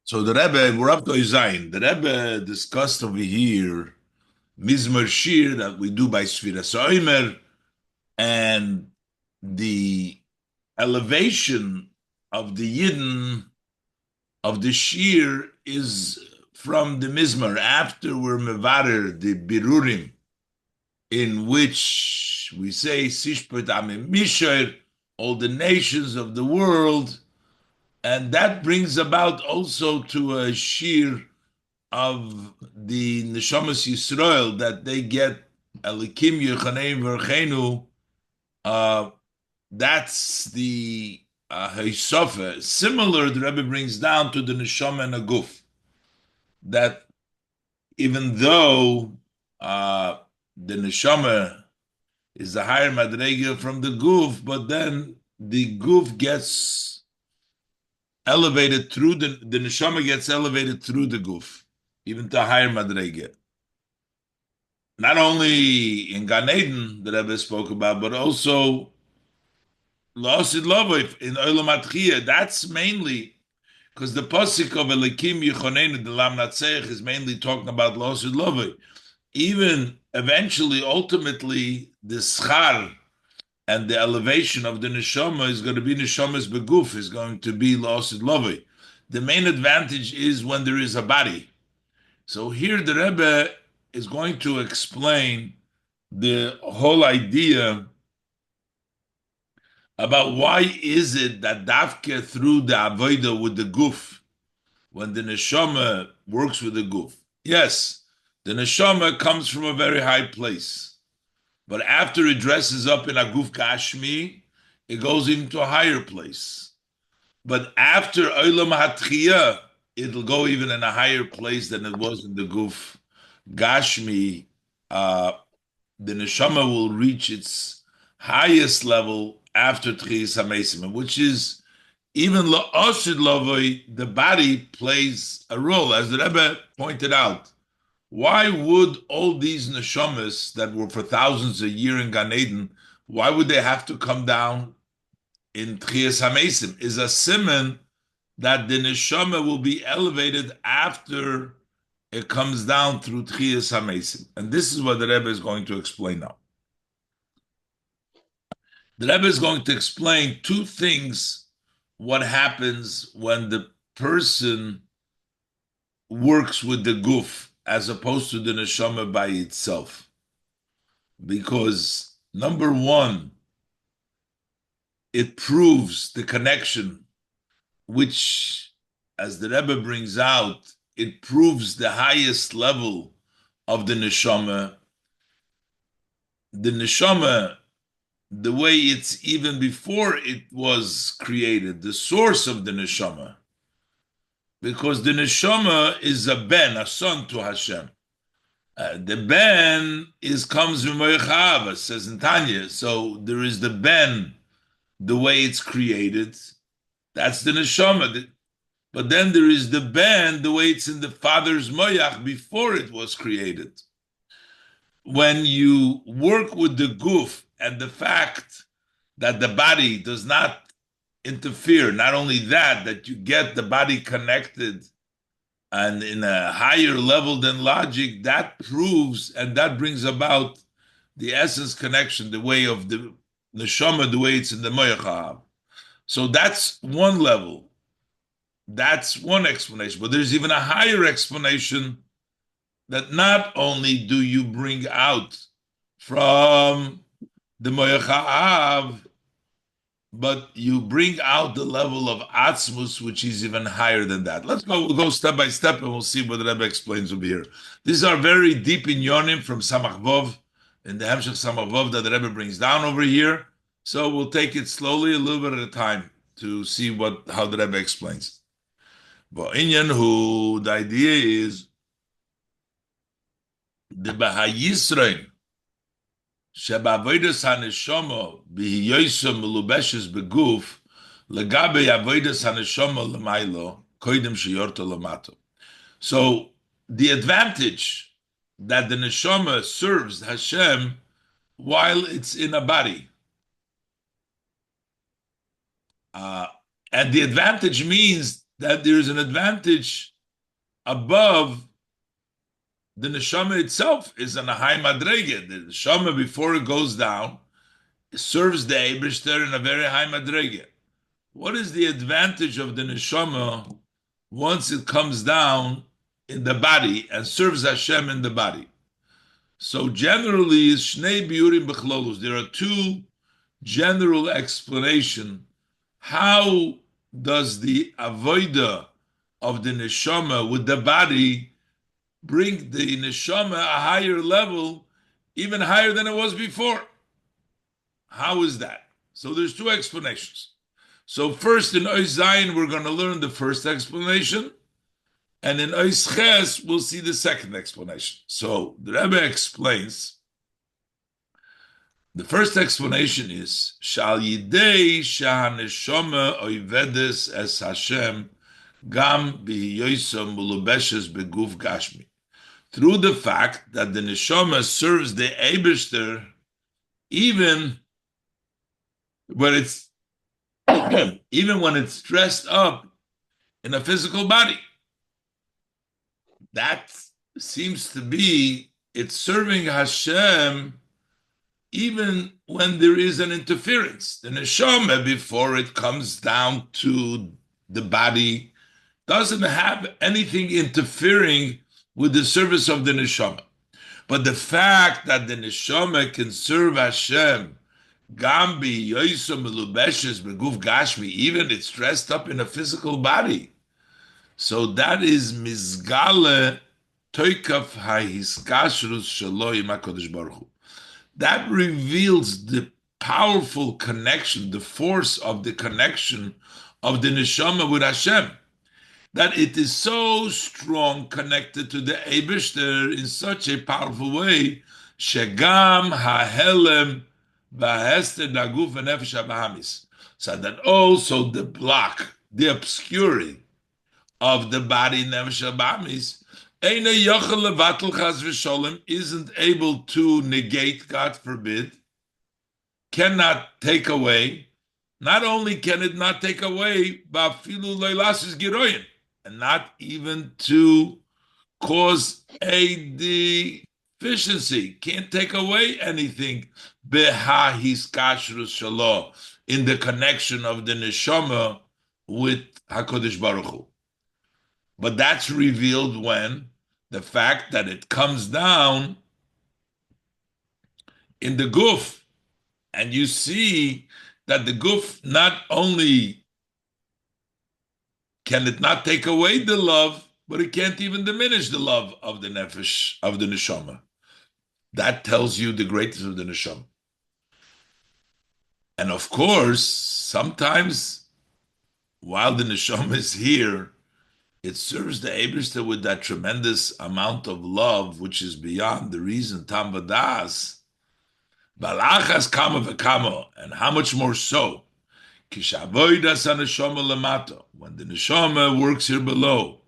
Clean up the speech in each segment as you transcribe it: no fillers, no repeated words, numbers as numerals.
So the Rebbe, we're up to Zayin. The Rebbe discussed over here Mizmor Shir that we do by Sfiras Omer, and the elevation of the Yidden of the Shir is from the Mizmor after we're mevarer the Birurim, in which we say Sishpot Amim Mishair, all the nations of the world, and that brings about also to a Shir of the Neshamas Yisrael that they get Elikim Yechaneim Verchenu. Uh, that's the Heisofa. Similar, the Rebbe brings down to the Neshama and a Guf. That even though the Neshama is the higher Madrega from the Guf, but then the Guf gets elevated through the Neshama gets elevated through the Guf, even to higher Madrega. Not only in Gan Eden that Rebbe spoke about, but also La'asid Lovov in Olam Atchiyah. That's mainly because the pasuk of Elikim Yichonenu the Lam Natzech is mainly talking about La'asid Lovov. Even eventually, ultimately, the schar and the elevation of the neshama is going to be neshamas beguf, is going to be La'asid Lovov. The main advantage is when there is a body. So here the Rebbe is going to explain the whole idea about why is it that dafke through the avodah with the guf, when the neshama works with the guf. Yes, the neshama comes from a very high place, but after it dresses up in a guf kashmi, it goes into a higher place. But after olam hatchiyah, it'll go even in a higher place than it was in the guf gashmi. The neshama will reach its highest level after Tchiyas HaMesim, which is even La'asid Lavoi, the body plays a role. As the Rebbe pointed out, why would all these neshamas that were for thousands a year in Gan Eden, why would they have to come down in Tchiyas HaMesim? Is a simon that the neshama will be elevated after it comes down through Tchiyas HaMesim. And this is what the Rebbe is going to explain now. The Rebbe is going to explain two things: what happens when the person works with the guf as opposed to the neshama by itself. Because number one, it proves the connection, which, as the Rebbe brings out, it proves the highest level of the neshama. The neshama, the way it's even before it was created, the source of the neshama, because the neshama is a ben, a son to Hashem. The ben comes from Moichav, says in Tanya. So there is the ben, the way it's created, that's the neshama. But then there is the ben, the way it's in the father's moyach before it was created. When you work with the guf and the fact that the body does not interfere, not only that you get the body connected and in a higher level than logic, that proves and that brings about the essence connection, the way of the neshama, the way it's in the moyach. So that's one level. That's one explanation. But there's even a higher explanation that not only do you bring out from the moyach, but you bring out the level of atzmus, which is even higher than that. We'll go step by step, and we'll see what the Rebbe explains over here. These are very deep in Yonim from Samach Vov, in the Hemshech Samach Vov that the Rebbe brings down over here. So we'll take it slowly, a little bit at a time, to see how the Rebbe explains. But Inyan, who the idea is the Baha Yisrael, שבעבודת הנשמה בהיותו מלובשת בגוף לגבי עבודת הנשמה למיילו קודם שיורתו למטה. So the advantage that the neshama serves Hashem while it's in a body, and the advantage means that there's an advantage above the neshama itself is an high madrege. The neshama, before it goes down, serves the Eibishter in a very high madrege. What is the advantage of the neshama once it comes down in the body and serves Hashem in the body? So generally, is Shnei Biurim Bechlolus. There are two general explanations. How does the avoida of the neshama with the body bring the neshama a higher level, even higher than it was before? How is that? So there's two explanations. So first in Ois Zayin, we're going to learn the first explanation, and in Ois Ches, we'll see the second explanation. So the Rebbe explains, the first explanation is, Shal Yidei Shahaneshama Oivedes Es Hashem Gam Bihiyoisam Mulubeshes Beguf Gashmi. Through the fact that the neshama serves the Eibishter even when it's dressed up in a physical body. That seems to be, it's serving Hashem even when there is an interference. The neshama, before it comes down to the body, doesn't have anything interfering with the service of the neshama. But the fact that the neshama can serve Hashem, Gambi, Yoisom, Melubeshes, Beguf Gashmi, even it's dressed up in a physical body. So that is Mizgale Toikaf HaHiskashrus Shaloi HaKadosh Baruch Hu. That reveals the powerful connection, the force of the connection of the neshama with Hashem, that it is so strong, connected to the Eibishter in such a powerful way, Shegam HaHelem V'Hester Naguf V'Nefesh HaBahamis, so that also the block, the obscuring of the body Nefesh HaBahamis, Eina Yochel Levatel Chas V'Sholem, isn't able to negate, God forbid, cannot take away. Not only can it not take away, Ba'afilu Leilasis Giroyin, and not even to cause a deficiency, can't take away anything, Beha Hiskashrus Shalo, in the connection of the neshama with HaKadosh Baruch Hu. But that's revealed when the fact that it comes down in the guf, and you see that the guf not only can it not take away the love, but it can't even diminish the love of the nefesh, of the neshama. That tells you the greatness of the neshama. And of course, sometimes while the neshama is here, it serves the Eibishter with that tremendous amount of love, which is beyond the reason, Tam Vadas, Balachas Kama V'Kama, and how much more so, Kishavoidas HaNeshama Lamato, when the neshama works here below,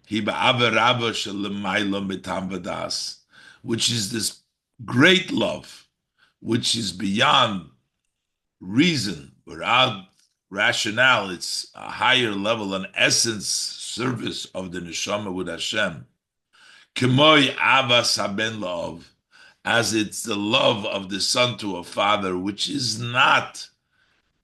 Hi Ba'avarava Shelemayla Mitam Vadas, which is this great love, which is beyond reason, without rationale, it's a higher level, an essence, service of the neshama with Hashem. K'moi avas haben love, as it's the love of the son to a father, which is not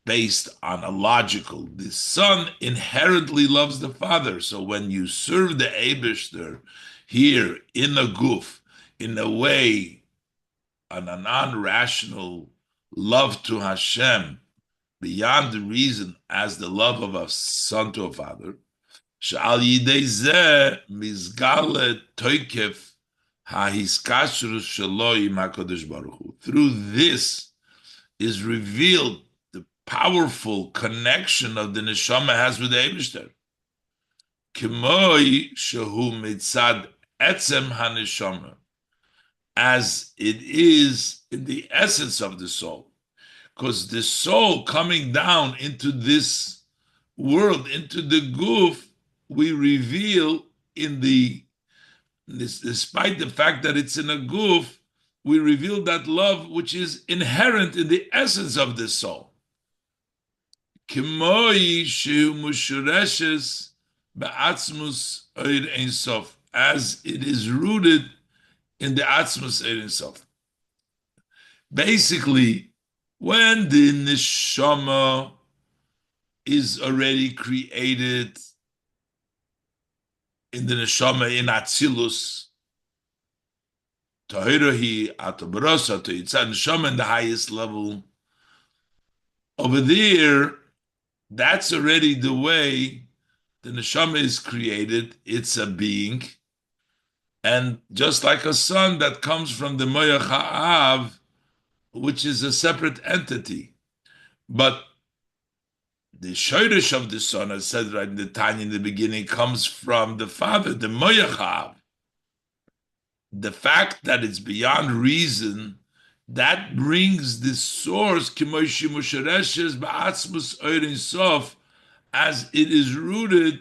based on a logical. The son inherently loves the father. So when you serve the Eibishter here in the guf, in a way, on a non-rational love to Hashem, beyond the reason, as the love of a son to a father, Shal Yidei Zeh Mizgale Toikef HaHiskashrus Shaloi HaKadosh Baruch Hu. Through this is revealed the powerful connection of the neshama has with the Eibishter. K'moi shehu mitzad etzem haneshama, as it is in the essence of the soul. Because the soul coming down into this world, into the guf, we reveal in the, despite the fact that it's in a guf, we reveal that love which is inherent in the essence of the soul. Kimoi shehu mushureshes be'atzmus Eir Ein Sof, as it is rooted in the atzmus Eir Ein Sof. Basically, when the neshama is already created in the neshama in Atzilus, Tahirahi Atabarasa to Yitzad neshama in the highest level. Over there, that's already the way the neshama is created. It's a being, and just like a son that comes from the Moyach Ha'av, which is a separate entity, but the shayrish of the son, as said right in the Tanya in the beginning, comes from the father, the Moyach. The fact that it's beyond reason, that brings the source, as it is rooted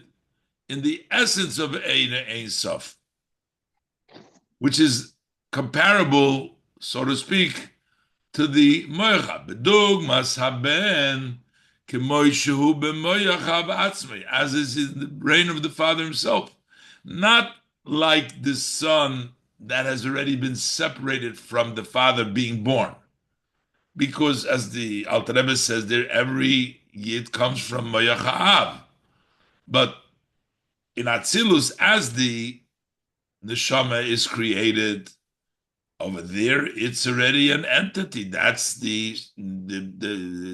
in the essence of Ein Sof, which is comparable, so to speak, to the Moyach. B'dugmas haben as is in the brain of the father himself, not like the son that has already been separated from the father being born, because as the Alter Rebbe says there, every yid comes from Moyach Ha'av, but in Atzilus, as the neshama is created over there, it's already an entity. That's the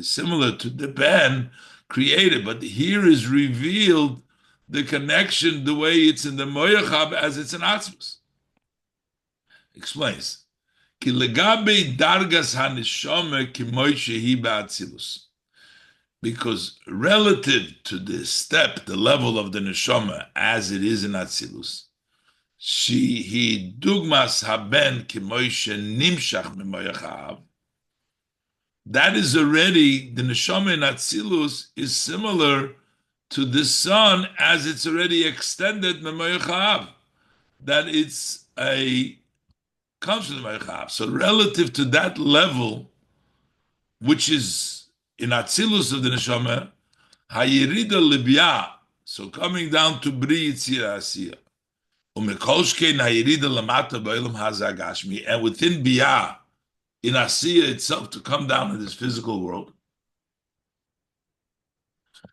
similar to the Ben created, but here is revealed the connection the way it's in the Moyachab as it's in Atzmus. Explains. Ki legabe dargas haneshama ki moishe hi ba'atzilus. Because relative to the step, the level of the neshama as it is in Atzilus, he dugmas haben kimoishe nimshach memoyachav. That is already the neshama in Atzilus is similar to the son as it's already extended memoyachav. That it's comes from the memoyachav. So relative to that level, which is in Atzilus of the neshama, hayirida libya. So coming down to bri yitzira asiyah. And within Biyah, in Asiya itself, to come down in this physical world.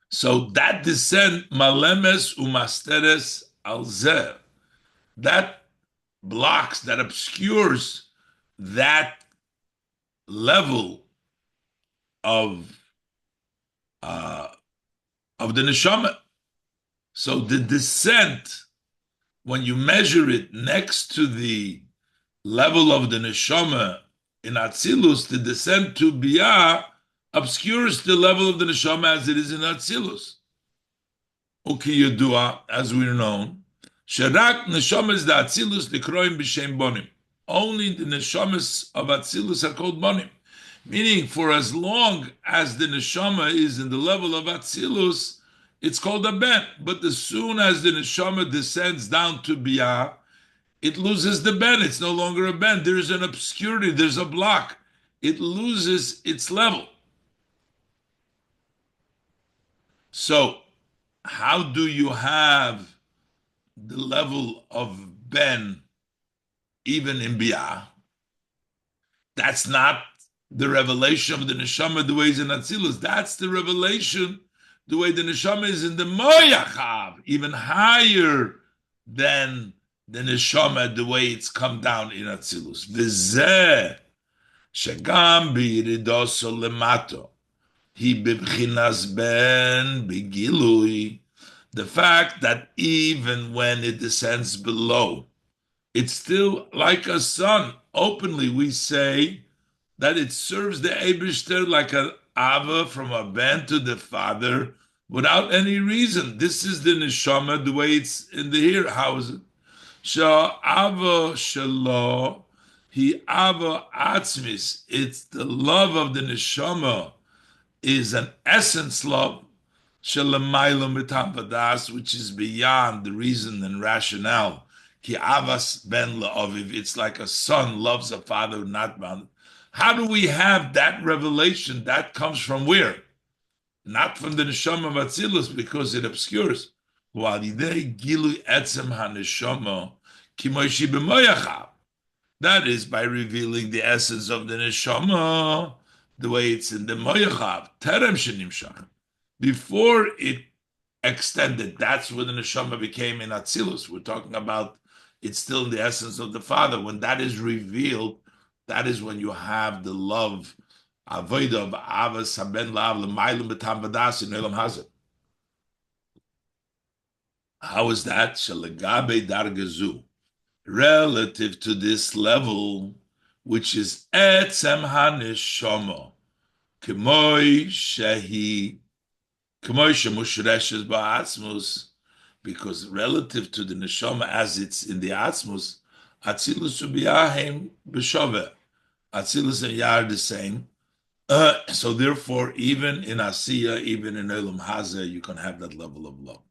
So that descent, malemes umasteres alzer, that blocks, that obscures that level of the neshama. So the descent, when you measure it next to the level of the neshama in Atzilus, the descent to Biyah obscures the level of the neshama as it is in Atzilus. Uki Yedua, as we're known, Sherak neshamas the Atzilus likroim b'shem bonim. Only the neshamas of Atzilus are called bonim. Meaning, for as long as the neshama is in the level of Atzilus, it's called a ben, but as soon as the neshama descends down to biyah, it loses the ben. It's no longer a ben. There's an obscurity. There's a block. It loses its level. So, how do you have the level of ben even in biyah? That's not the revelation of the neshama the way it's in Atzilus. That's the revelation the way the neshama is in the Moyachav, even higher than the neshama, the way it's come down in Atzilus. V'zeh shegam b'yiridoso lemato hi b'bchinas ben b'gilui. The fact that even when it descends below, it's still like a son. Openly, we say that it serves the Eibishter like an Ava from a ben to the father without any reason. This is the neshama, the way it's in the here. How is it? Ava shelo, he Ava atzmis. It's the love of the neshama is an essence love, shelamaylo mitam vadas, which is beyond the reason and rationale. Ki avas ben la'aviv. It's like a son loves a father, not bound. How do we have that revelation? That comes from where? Not from the neshama of Atzilus, because it obscures. That is by revealing the essence of the neshama, the way it's in the moyachav, terem shenimshach. Before it extended, that's when the neshama became in Atzilus. We're talking about it's still in the essence of the Father. When that is revealed, that is when you have the love, avodah of avas haben la'av l'maylim b'tam v'das in Olam Hazeh. How is that? Shalagabe dargazu. Relative to this level, which is etzem haneshama, k'moy shehi, k'moy shemushreshes ba'atzmus, because relative to the neshama as it's in the atzmus, atzilus ubiyahem b'shoveh, atzilus and yah are the same. So therefore, even in Asiya, even in Olam Hazeh, you can have that level of love.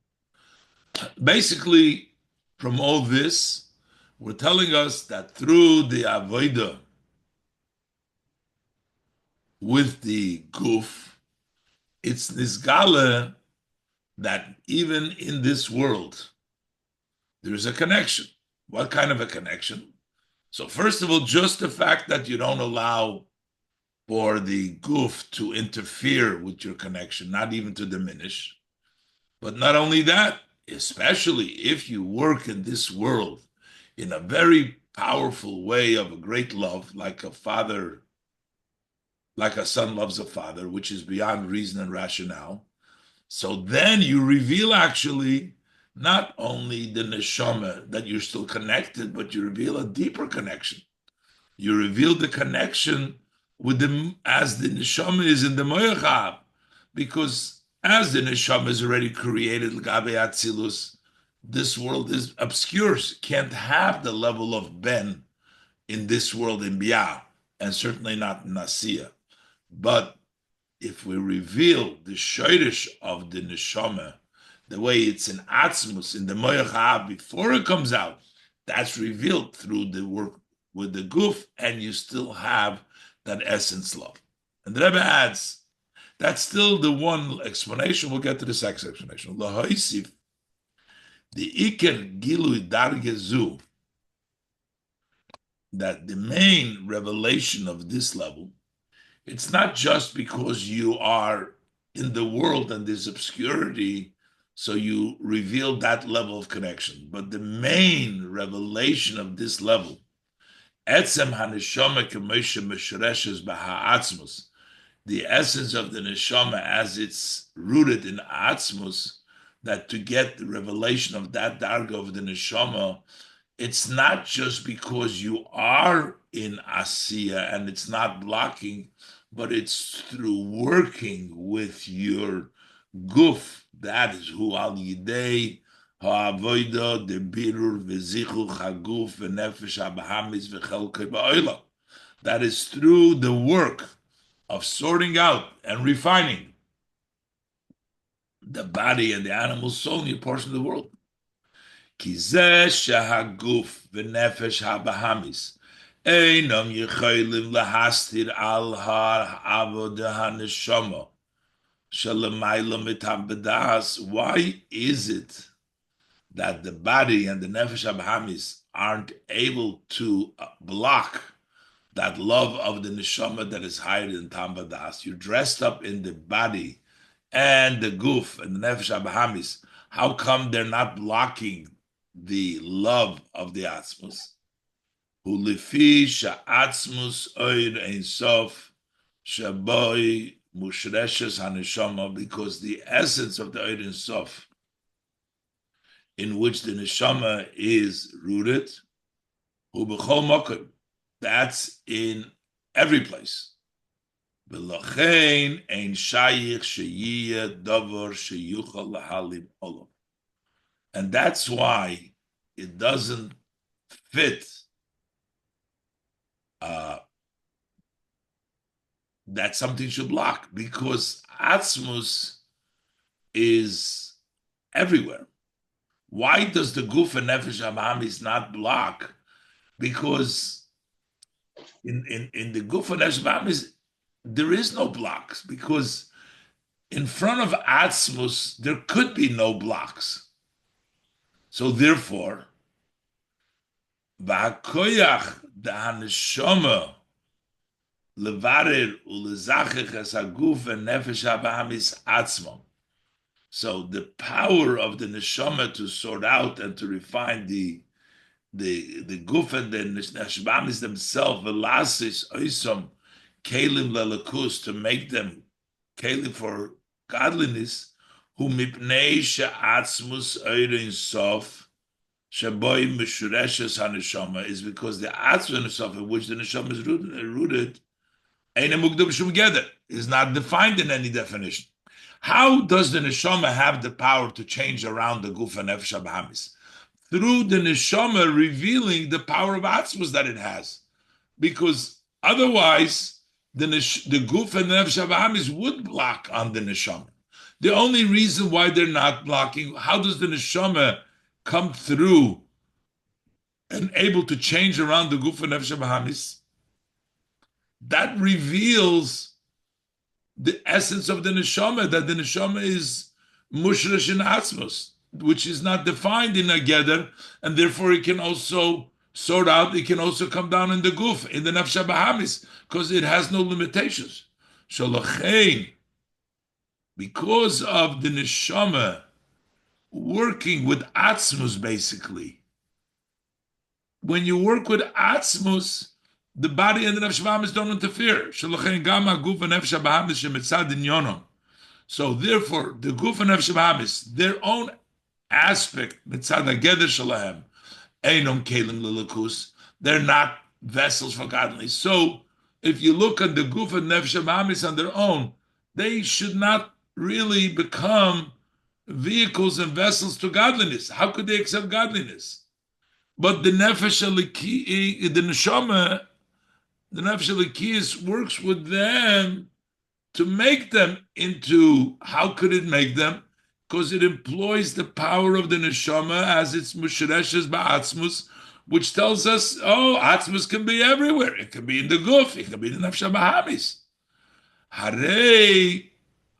Basically, from all this, we're telling us that through the avodah with the guf, it's nisgala that even in this world, there's a connection. What kind of a connection? So first of all, just the fact that you don't allow for the guf to interfere with your connection, not even to diminish. But not only that, especially if you work in this world in a very powerful way of a great love, like a father, like a son loves a father, which is beyond reason and rationale. So then you reveal actually not only the neshama that you're still connected, but you reveal a deeper connection. You reveal the connection with them as the neshama is in the moyachab, because as the neshama is already created, l'gabe atzilus, this world is obscure, can't have the level of ben in this world in Biyah, and certainly not in Asiya. But if we reveal the shoirish of the neshama, the way it's in atzmus, in the moyachab, before it comes out, that's revealed through the work with the guf, and you still have that essence love. And the Rebbe adds, that's still the one explanation. We'll get to the second explanation. Lahaisif, the iker gilui dargezu, that the main revelation of this level, it's not just because you are in the world and there's obscurity, so you reveal that level of connection. But the main revelation of this level, etzem haneshama k'moshe meshreshes b'ha'atzmus, the essence of the neshama as it's rooted in atzmus, that to get the revelation of that darga of the neshama, it's not just because you are in asiya and it's not blocking, but it's through working with your guf. That is who al yidei ha'avoida de birur v'zichu chaguf v'nefesh ha'bahamis v'chelkei ba'olam. That is through the work of sorting out and refining the body and the animal soul in your portion of the world. Kizeh shehaguf v'nefesh ha'bahamis einam yecholim lahastir al ha'avodah ha'neshama shalamayla mitam b'das. Why is it that the body and the nefesh ha'bahamis aren't able to block that love of the neshama that is higher than tam b'das? You're dressed up in the body and the guf and the nefesh ha'bahamis. How come they're not blocking the love of the atzmus? Hu lefi sha'atzmus oir ein sof shaboi mushreshes haneshama, because the essence of the oir ein sof, in which the neshama is rooted, hu b'chol mokim, that's in every place. V'lochein ein shayich sheyiyeh davar sheyuchal lahalim olam. And that's why it doesn't fit that something should block, because atzmus is everywhere. Why does the guf and nefesh ha'bahamis not block? Because in the guf and nefesh ha'bahamis, there is no blocks, because in front of atzmus, there could be no blocks. So therefore, v'hakoyach da'haneshama levarer u'lezachech es haguf v'nefesh habahamis atzmon. So the power of the neshama to sort out and to refine the guf and the neshbamis themselves, velasis oisom kelim lelakus, to make them kelim for godliness, who mipnei she'atzmus oirin sof shaboy mishureshes haneshama, is because the atzmus sof in which the neshama is rooted ein mugdam shum geder, is not defined in any definition. How does the neshama have the power to change around the guf and nefesh habahamis? Through the neshama revealing the power of atzmus that it has, because otherwise the guf and the nefesh habahamis would block on the neshama. The only reason why they're not blocking, how does the neshama come through and able to change around the guf and nefesh habahamis? That reveals the essence of the neshama, that the neshama is mushrash in atzmos, which is not defined in a geder, and therefore it can also sort out, it can also come down in the guf, in the nefesh habahamis, because it has no limitations. Shalochein, because of the neshama working with atzmos, basically, when you work with atzmos, the body and the nefesh habahamis don't interfere. Shalochein gam haguf and nefesh habahamis shemitzad inyonon. So therefore, the guf and nefesh habahamis, their own aspect, mitzad hageder shalahem, einom kelim lelakus, they're not vessels for godliness. So if you look at the guf and nefesh habahamis on their own, they should not really become vehicles and vessels to godliness. How could they accept godliness? But the nefesh aliki, the neshama, the nefesh alikiyas works with them to make them into, how could it make them? Because it employs the power of the neshama as its mushreshes ba'atzmus, which tells us, oh, atzmus can be everywhere. It can be in the guf, it can be in the nefesh habahamis. Harei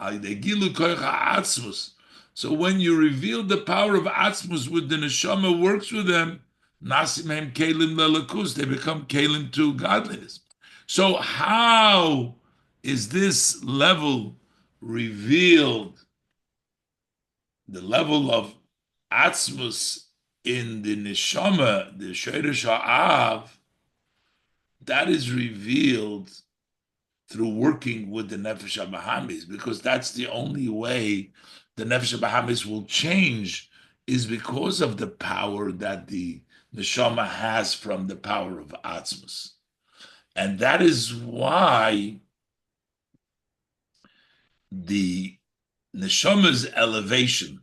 gilu koich ha'atzmus. So when you reveal the power of atzmus with the neshama works with them, nasim hem kelim lelakus, they become kelim to godliness. So how is this level revealed? The level of atzmus in the neshama, the shoresh ha'av, that is revealed through working with the nefesh habahamis, because that's the only way the nefesh habahamis will change, is because of the power that the neshama has from the power of atzmus. And that is why the neshama's elevation,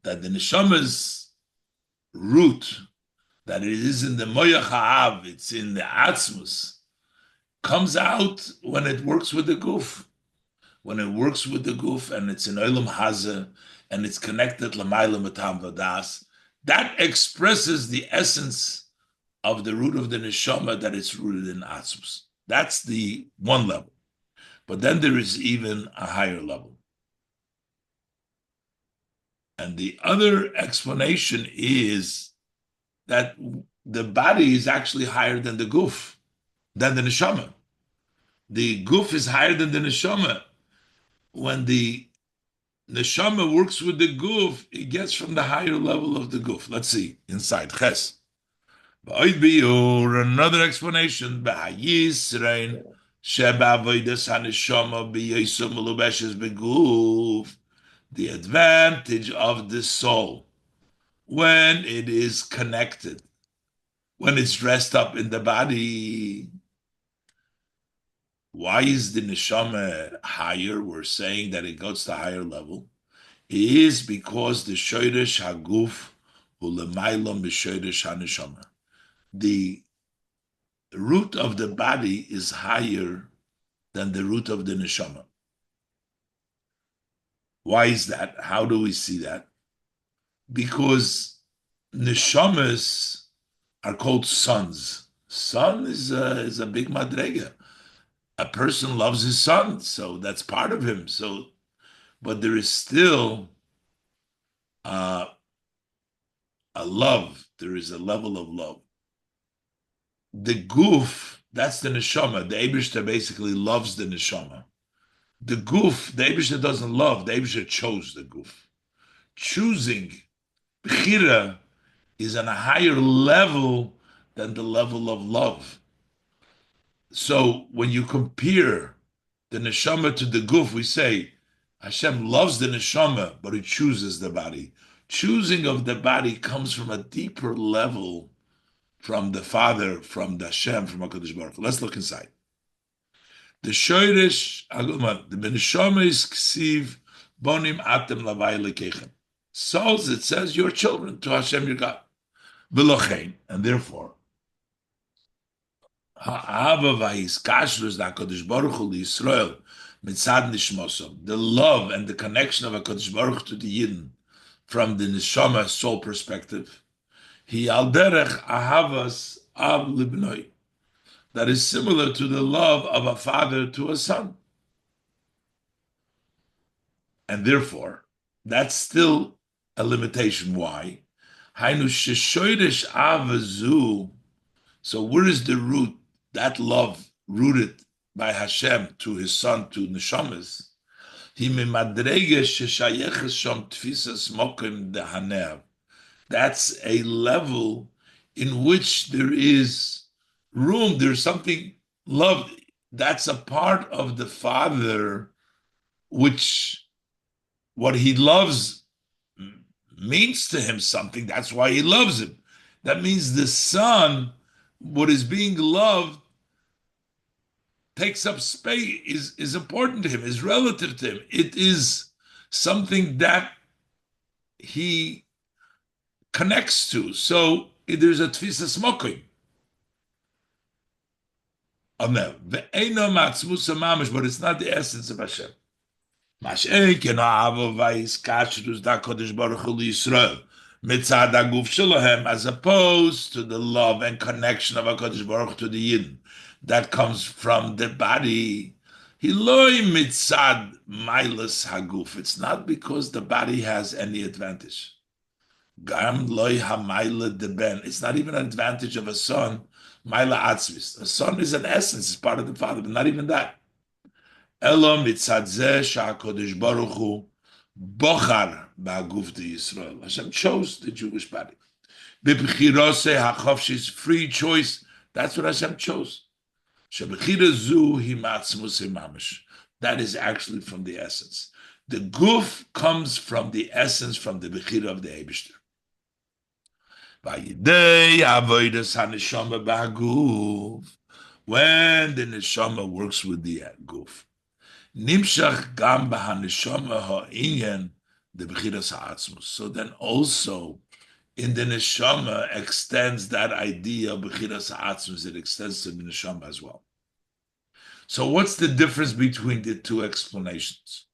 that the neshama's root, that it is in the moyach ha'av, it's in the atzmus, comes out when it works with the guf. When it works with the guf and it's in olam hazeh and it's connected l'mayla matam vadas, that expresses the essence of the root of the neshama, that it's rooted in atzmus. That's the one level. But then there is even a higher level. And the other explanation is that the body is actually higher than the guf, than the neshama. The guf is higher than the neshama. When the neshama works with the guf, it gets from the higher level of the guf. Let's see, inside, ches. Another explanation, the advantage of the soul when it is connected, when it's dressed up in the body. Why is the neshama higher? We're saying that it goes to higher level. It is because the shoresh haguf u'lemailom b'shoresh haneshama. The root of the body is higher than the root of the neshama. Why is that? How do we see that? Because neshamas are called sons. Son is a big madrega. A person loves his son, so that's part of him. So, but there is still a love. There is a level of love. The guf, that's the neshama. The Eibishter basically loves the neshama. The guf, the Eibishter doesn't love. The Eibishter chose the guf. Choosing, bechira, is on a higher level than the level of love. So when you compare the neshama to the guf, we say Hashem loves the neshama, but he chooses the body. Choosing of the body comes from a deeper level from the Father, from the Hashem, from HaKadosh Baruch Hu. Let's look inside. The shoyrish, the neshama is ksiv, bonim atem lavai lekechem. Souls, it says, your children to Hashem your God. V'lochein, and therefore, ha'ava v'hiskashrus HaKadosh Baruch Hu Yisrael mitzad nishmosom. The love and the connection of HaKadosh Baruch Hu to the Yidden from the neshama soul perspective, he al derech ahavas av libnoi. That is similar to the love of a father to a son. And therefore, that's still a limitation. Why? Hainu sheshoyrish avazu. So where is the root? That love rooted by Hashem to his son, to neshamas. He memadrege sheshayeches shom tfisas mokim dehanev. That's a level in which there is room, there's something love. That's a part of the Father, which what he loves means to him something. That's why he loves him. That means the Son, what is being loved, takes up space, is important to him, is relative to him. It is something that he connects to. So there's a tfisa smoking. But it's not the essence of Hashem. As opposed to the love and connection of HaKadosh Baruch Hu to the Yidden that comes from the body. It's not because the body has any advantage. It's not even an advantage of a son. Maila atzvis. A son is an essence, it's part of the father, but not even that. Elom mitzadzeh sha'kodesh baruch hu bochar ba'aguf de Yisrael. Hashem chose the Jewish body. B'bchirose ha'chofshis, free choice. That's what Hashem chose. She'bchira zu himatzmus imamish. That is actually from the essence. The guf comes from the essence, from the bechira of the Eibishter. When the neshama works with the guf, nimshach gam b'haneshama ha'inyan the b'chiras ha'atzmus. So then also in the neshama extends that idea of b'chiras ha'atzmus. It extends to the neshama as well. So what's the difference between the two explanations?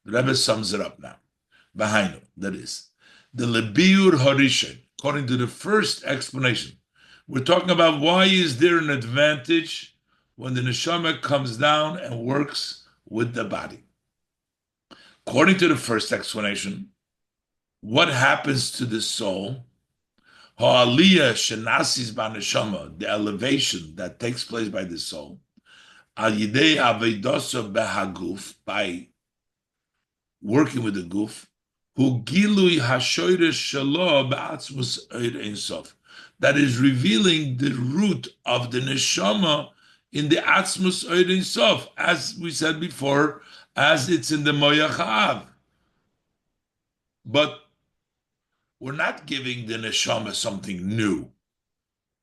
The Rebbe sums it up now. Behind that is the lebiur harishon. According to the first explanation, we're talking about why is there an advantage when the neshama comes down and works with the body. According to the first explanation, what happens to the soul? Ha'aliyah shenasis b'neshama, the elevation that takes place by the soul, al yidei avedoso behaguf, by working with the guf, who gilui hashoyre shelo ba'atzmus eir ein sof, that is revealing the root of the neshama in the atzmus eir ein sof, as we said before, as it's in the moyach ha'av. But we're not giving the neshama something new.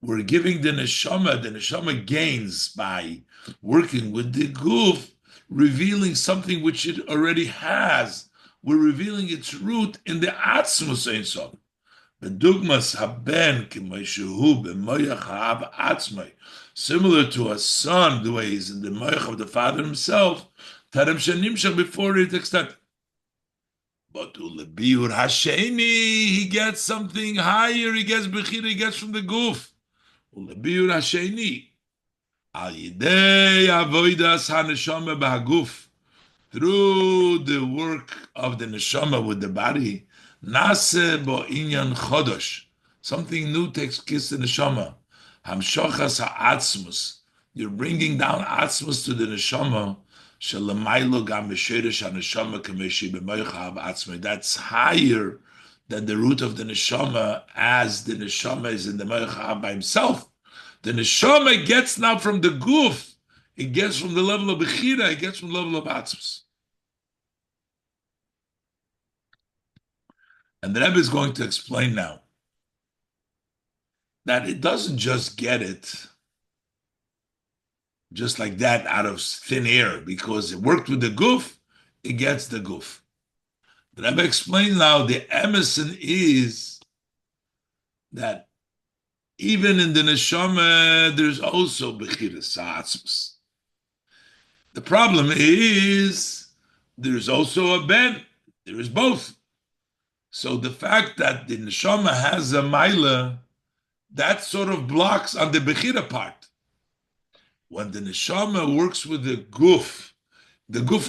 We're giving the neshama gains by working with the guf, revealing something which it already has. We're revealing its root in the atzmus ein sof. Bedugmas haben k'meishehu b'moyach ha'av atzmai, similar to a son, the way he's in the moyach of the father himself, tarem shenimshach, before it extended. But ulebiur hasheni, he gets something higher. He gets bechira, he gets from the guf. Ulebiur hasheni, al yidei avodas haneshama b'haguf, through the work of the neshama with the body, nase bo inyan chodosh, Something new takes kiss in the neshama. Hamshachas ha'atzmus. You're bringing down atzmus to the neshama. Shalamaylo gam b'sheirish ha'neshama kameshi b'moicha ha'atzmai. That's higher than the root of the neshama, as the neshama is in the moicha by himself. The neshama gets now from the guf. It gets from the level of bechira. It gets from the level of atzmus. And the Rebbe is going to explain now that it doesn't just get it just like that out of thin air, because it worked with the guf, it gets the guf. The Rebbe explains now the emerson is that even in the neshama, there's also bechiras ha'atzmus. The problem is there's also a ben. There is both. So the fact that the neshama has a maila, that sort of blocks on the bechira part. When the neshama works with the guf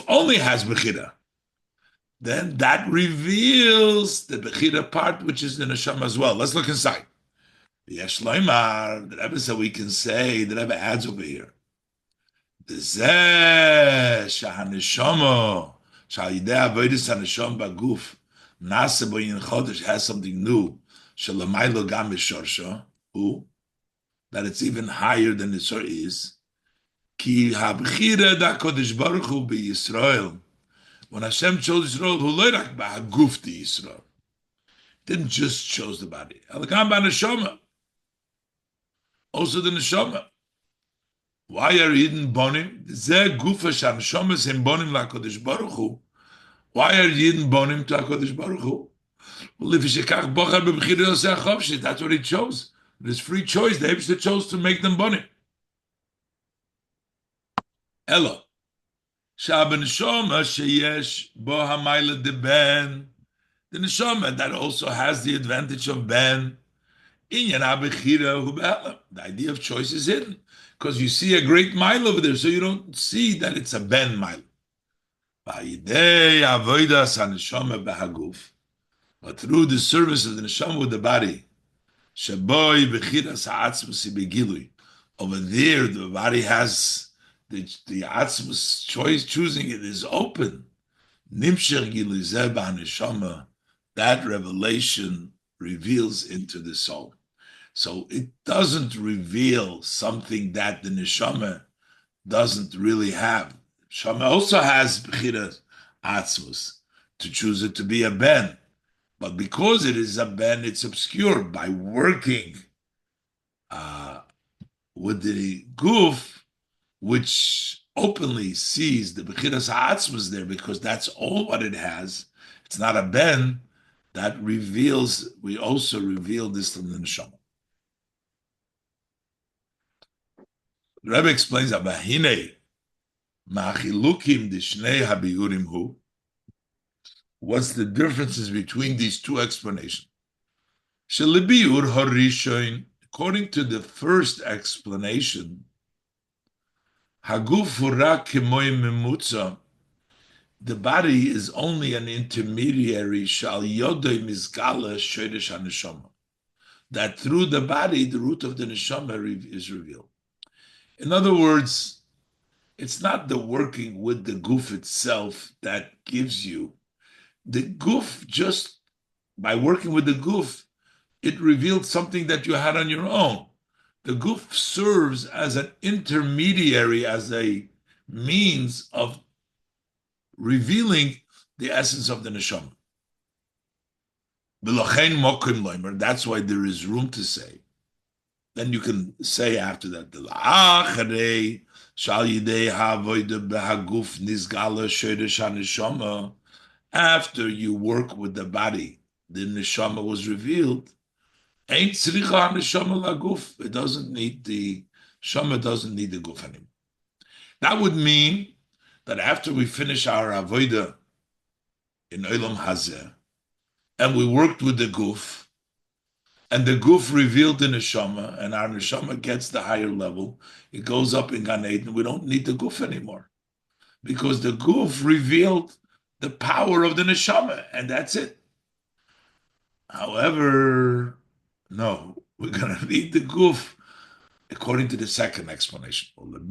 only has bechira. Then that reveals the bechira part, which is the neshama as well. Let's look inside. Yesh loymar, the Rebbe said we can say, the Rebbe adds over here. The zeh shahaneshama sha'yidei avodas haneshama baguf nasa boyin chodesh has something new. Shalamaylo gam mishorsha, that it's even higher than the Sor is. Ki habchira da kodesh baruch hu be Yisrael. When Hashem chose Yisrael, hu loirak ba'aguf di Yisrael. Didn't just chose the body. Alakam ba neshama. Also the neshama. Why are Yidden bonim? Zeh gufa shan neshamas hem bonim la kodesh baruch hu. Why are Yidden bonim to HaKadosh Baruch Hu? Well, if Yishekach bochar b'bchira yoseh chavshit, that's what he chose. There's free choice. The Eibster chose to make them bonim. Elo. Sha'ben neshama sheyesh bo hamayla de ben. The neshama that also has the advantage of ben. Inyan ha'bechira hu be'elam. The idea of choice is hidden, because you see a great mile over there, so you don't see that it's a ben mile. Ba'yidei avodas haneshama b'haguf. But through the service of the neshama with the body, shaboy bechiras ha'atzmus begilui. Over there, the body has the atzmus choice. Choosing it is open. Nimshach gilui zeh b'haneshama. That revelation reveals into the soul. So it doesn't reveal something that the neshama doesn't really have. Neshama also has bechiras atzmus to choose it to be a ben. But because it is a ben, it's obscured by working with the guf, which openly sees the bechiras ha'atzmus there, because that's all what it has. It's not a ben. That reveals, we also reveal this from the neshama. The Rebbe explains that Bahine ma'achilukim dishnei habiurim hu. What's the differences between these two explanations? Shelibiur harishoin, according to the first explanation, haguf rak kemoy memutza, the body is only an intermediary, shal yodoi mizgala shodesh haneshama, that through the body, the root of the neshama is revealed. In other words, it's not the working with the guf itself that gives you. The guf, just by working with the guf, it revealed something that you had on your own. The guf serves as an intermediary, as a means of revealing the essence of the neshama. That's why there is room to say. Then you can say after that, after you work with the body, the neshama was revealed. It doesn't need the shama, doesn't need the guf anymore. That would mean that after we finish our avodah in Olam Hazeh, and we worked with the guf, and the guf revealed the neshama, and our neshama gets the higher level, it goes up in Gan Eden, we don't need the guf anymore, because the guf revealed the power of the neshama, and that's it. However, No, we're going to read the guf according to the second explanation. According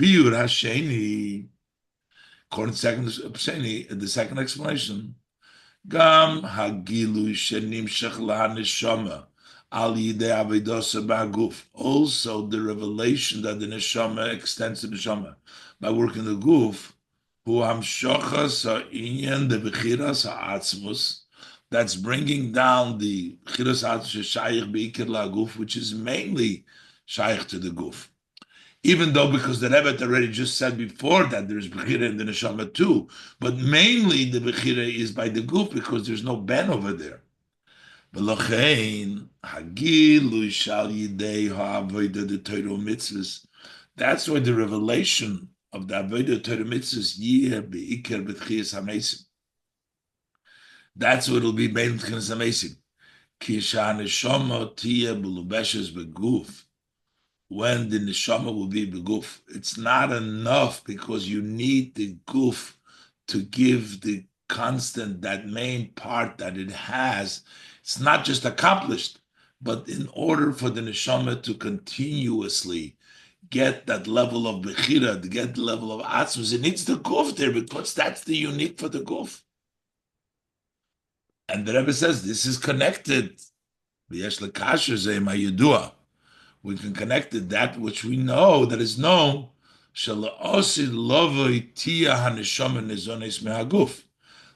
to the second explanation, Gam hagilui shenimshach lahaneshama al yidei avodosa ba'guf. Also, the revelation that the neshama extends to the neshama by working the guf, hu hamshachas ha'inyan de bechiras ha'atzmus. That's bringing down the bechiras ha'atzmus shayich beikir la'guf, which is mainly shayich to the guf. Even though, because the Rebbe already just said before that there's Bechira in the Neshama too, but mainly the Bechira is by the Guf because there's no Ben over there. That's why the revelation of the Avodah Torah mitzvahs, that's what it'll be made in Tchinas HaMesim. Kisha Neshama Tia B'Lubeshes B'Guf. When the neshama will be beguf. It's not enough because you need the guf to give the constant, that main part that it has. It's not just accomplished, but in order for the neshama to continuously get that level of bechira, to get the level of atzmus, it needs the guf there because that's the unique for the guf. And the Rebbe says this is connected. We can connect it, that which we know, that is known,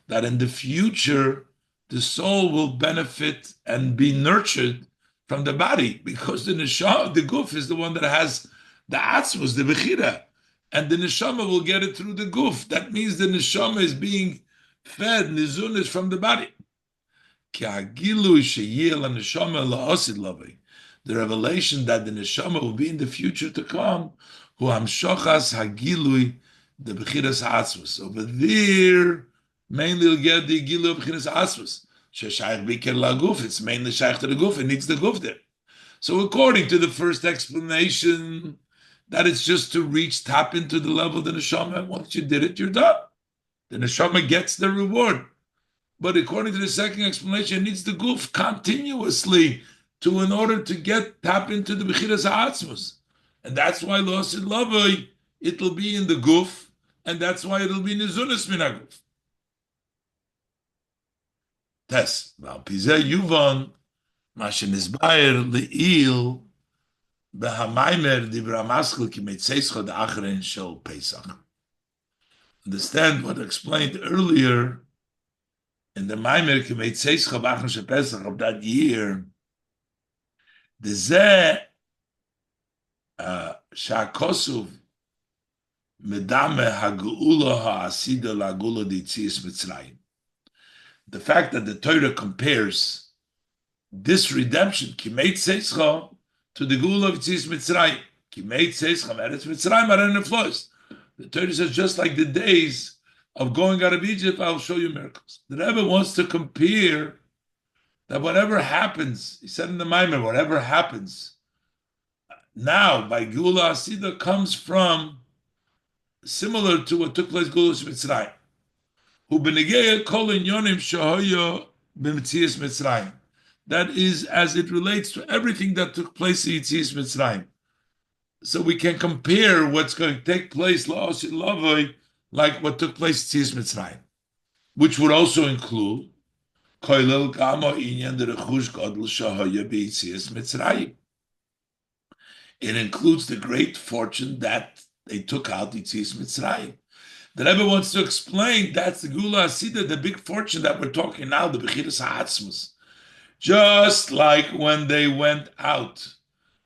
that in the future, the soul will benefit and be nurtured from the body, because the neshama, the guf, is the one that has the atzmus, the bechira, and the neshama will get it through the guf. That means the neshama is being fed nizunis from the body. The revelation that the neshama will be in the future to come, hu hamshochas hagilui, the bechiras atzmus. Over there, mainly you'll get the gilui of bechiras atzmus. Sheshayich biker laguf, it's mainly shayich to the guf, it needs the guf there. So according to the first explanation, that it's just to tap into the level of the neshama. Once you did it, you're done. The neshama gets the reward. But according to the second explanation, it needs the guf continuously in order to tap into the bechiras ha'atzmus. And that's why lo'asid lavoi, it'll be in the guf, and that's why it'll be nizunas min haguf. Tes, val pizeh yuvan, ma shenizbayer le'il, behamaimer dibra maskil ki meitzeischa da'achrein shel Pesach. Understand what I explained earlier in the maimer ki meitzeischa b'achrein shel Pesach of that year. The Shakosuv Medame Hageula Ha'asida Lagula D'Tzias Mitzrayim. The fact that the Torah compares this redemption, Kimeit Seischa, to the Gula of D'Tzias Mitzrayim. Kimeit Seischa Meretz Mitzrayim Aren Neflois. The Torah says, just like the days of going out of Egypt, I'll show you miracles. The Rebbe wants to compare that whatever happens, he said in the Maimer, whatever happens now by Gula Asida comes from similar to what took place Gula Mitzrayim. Who benegeya kol inyonim shahoyo b'mitzias Mitzrayim. That is as it relates to everything that took place in Yitzias Mitzrayim. So we can compare what's going to take place la'osid lavoi like what took place in Yitzias Mitzrayim, which would also include it includes the great fortune that they took out Yitzias Mitzrayim. The Rebbe wants to explain that's the Gula Asida, the big fortune that we're talking now, the Bechiras Ha'atzmus. Just like when they went out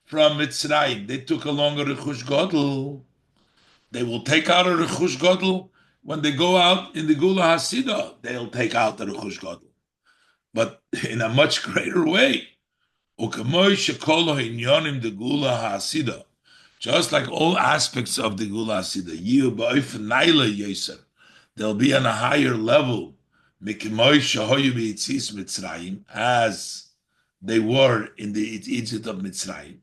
from Mitzrayim, they took along a Rechush Godel. They will take out a Rechush Godel when they go out in the Gula Hasida. They'll take out the Rechush Godel, but in a much greater way. Just like all aspects of the Gula Hasida, they'll be on a higher level as they were in the Egypt of Mitzrayim.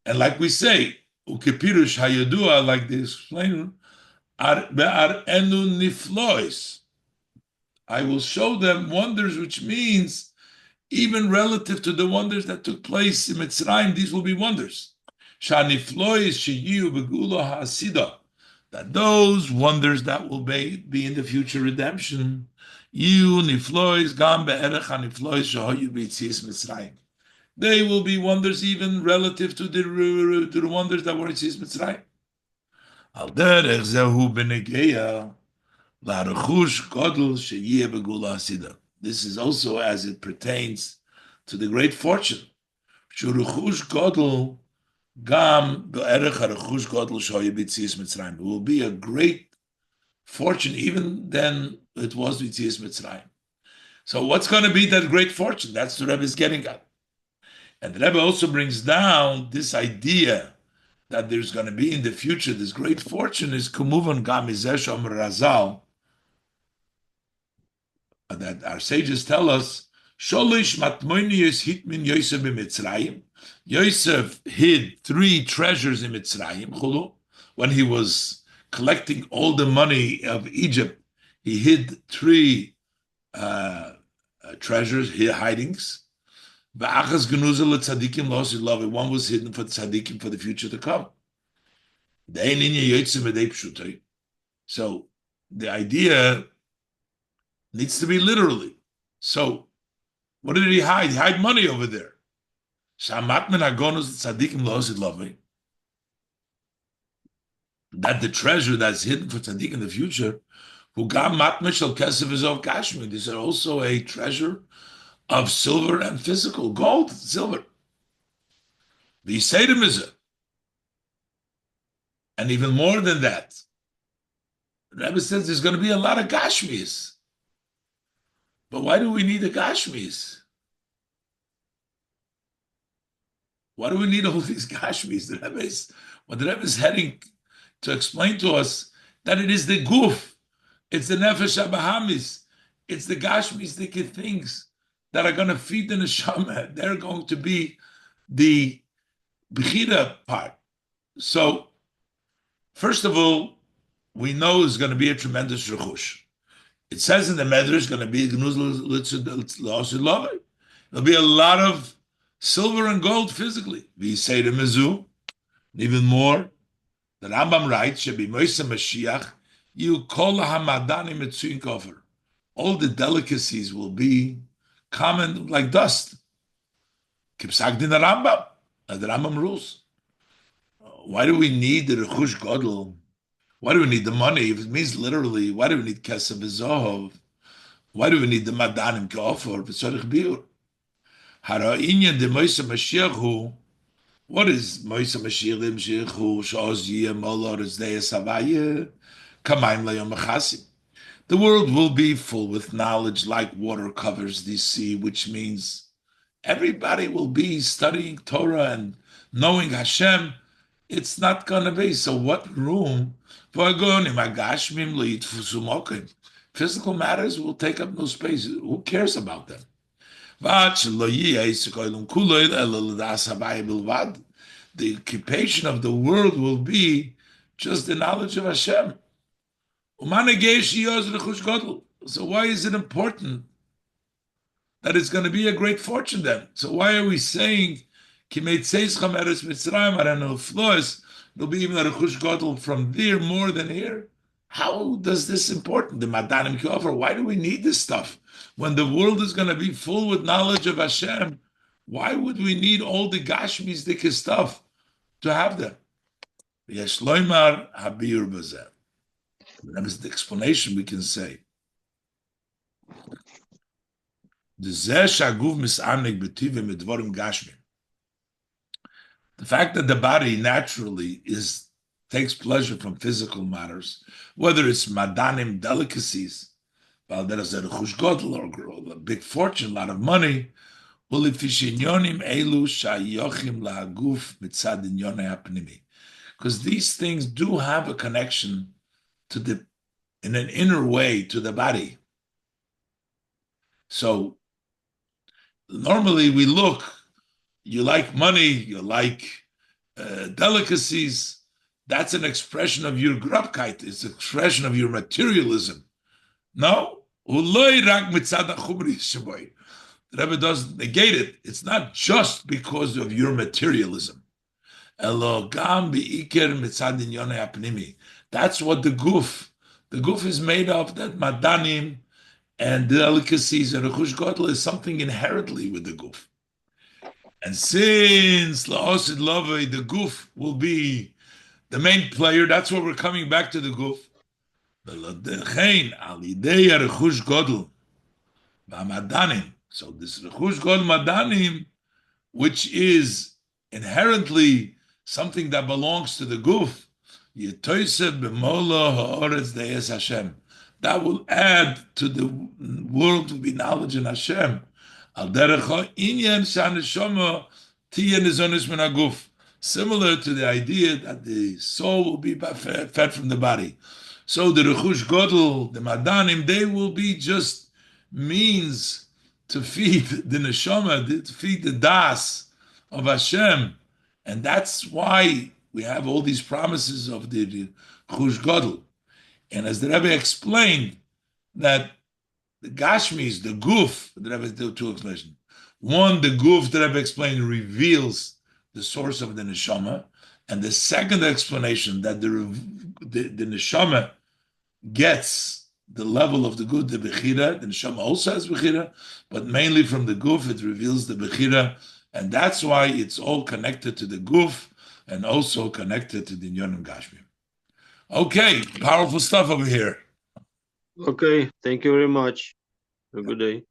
And like we say, ukepirush hayadua, like the explainer, enu niflois. I will show them wonders, which means even relative to the wonders that took place in Mitzrayim, these will be wonders. That those wonders that will be in the future redemption, they will be wonders even relative to the wonders that were in Tzis Mitzrayim. Al derech zehu b'negeya la'rechush godel sheyeh begula hasida. This is also as it pertains to the great fortune. Shuruchush godel gam be'erech harechush godel shoyeh b'tzias Mitzrayim. It will be a great fortune even than it was b'tzias Mitzrayim. So what's going to be that great fortune? That's what the Rebbe is getting at. And the Rebbe also brings down this idea that there's going to be in the future this great fortune is kumuvan gam izesh omer razal, that our sages tell us, Sholish matmoinius hitmin Yosef b'Mitzrayim. Yosef hid 3 treasures in Mitzrayim, chulu. When he was collecting all the money of Egypt, he hid 3 treasures, hidings. V'achas genuza letzadikim lo'osid love. One was hidden for tzadikim for the future to come. So the idea needs to be literally. So what did he hide? He hid money over there. That the treasure that's hidden for tzaddik in the future, this is also a treasure of silver and physical, gold, silver. The Seder is, and even more than that, the Rebbe says there's going to be a lot of gashmis. But why do we need the gashmis? Why do we need all these gashmis? What the Rebbe is heading to explain to us, that it is the guf, it's the nefesh habahamis, it's the gashmistic things that are going to feed the neshama. They're going to be the bechira part. So, first of all, we know it's going to be a tremendous rechush. It says in the Medrash going to be there'll be a lot of silver and gold physically. We say to Mizu, even more. The Rambam writes, "Shebi Moisa Mashiach, you call hamadani mitzuin kofer." All the delicacies will be common like dust. Kipsagdin the Rambam, the Rambam rules. Why do we need the rechush godel? Why do we need the money? If it means literally, why do we need kesef v'zohov? Why do we need the madanim kofer v'tzorich biur? Hara inyan de Moisa Mashiach hu. What is Moisa Mashiach Limshich hu sh'oz yiyeh molor ezdeis havayeh kamayim layom achasim? The world will be full with knowledge like water covers the sea, which means everybody will be studying Torah and knowing Hashem. It's not going to be. So what room for agonim agashmim leitfusu mokim? Physical matters will take up no space. Who cares about them? The occupation of the world will be just the knowledge of Hashem. So why is it important that it's going to be a great fortune then? So why are we saying there'll be even a rechush gadol from there more than here? How does this important? The madanim kofar. Why do we need this stuff when the world is going to be full with knowledge of Hashem? Why would we need all the gashmisdik stuff to have them? Yesh loymar habir bazeh. That is the explanation we can say. The fact that the body naturally takes pleasure from physical matters, whether it's madanim delicacies, well, there is a rechush gadol or a big fortune, a lot of money. Because these things do have a connection in an inner way to the body. So normally we look, you like money, you like delicacies. That's an expression of your grabkeit. It's an expression of your materialism. No, The Rebbe doesn't negate it. It's not just because of your materialism. That's what the guf is made of, that madanim and delicacies, and rechush godel is something inherently with the guf. And since la'osid lovei, the guf will be the main player, that's why we're coming back to the guf. So this rechush godel madanim, which is inherently something that belongs to the guf, that will add to the world to be knowledge in Hashem. Similar to the idea that the soul will be fed from the body. So the rechush godel, the madanim, they will be just means to feed the neshama, to feed the das of Hashem. And that's why we have all these promises of the rechush godel. And as the Rebbe explained, that the Gashmis, the guf, the Rebbe did two explanations. One, the guf, the Rebbe explained, reveals the source of the neshama. And the second explanation, that the neshama gets the level of the good, the bechira. The neshama also has bechira, but mainly from the guf, it reveals the bechira. And that's why it's all connected to the guf and also connected to the Inyanim Gashmi. Okay, powerful stuff over here. Okay, thank you very much. Have a good day.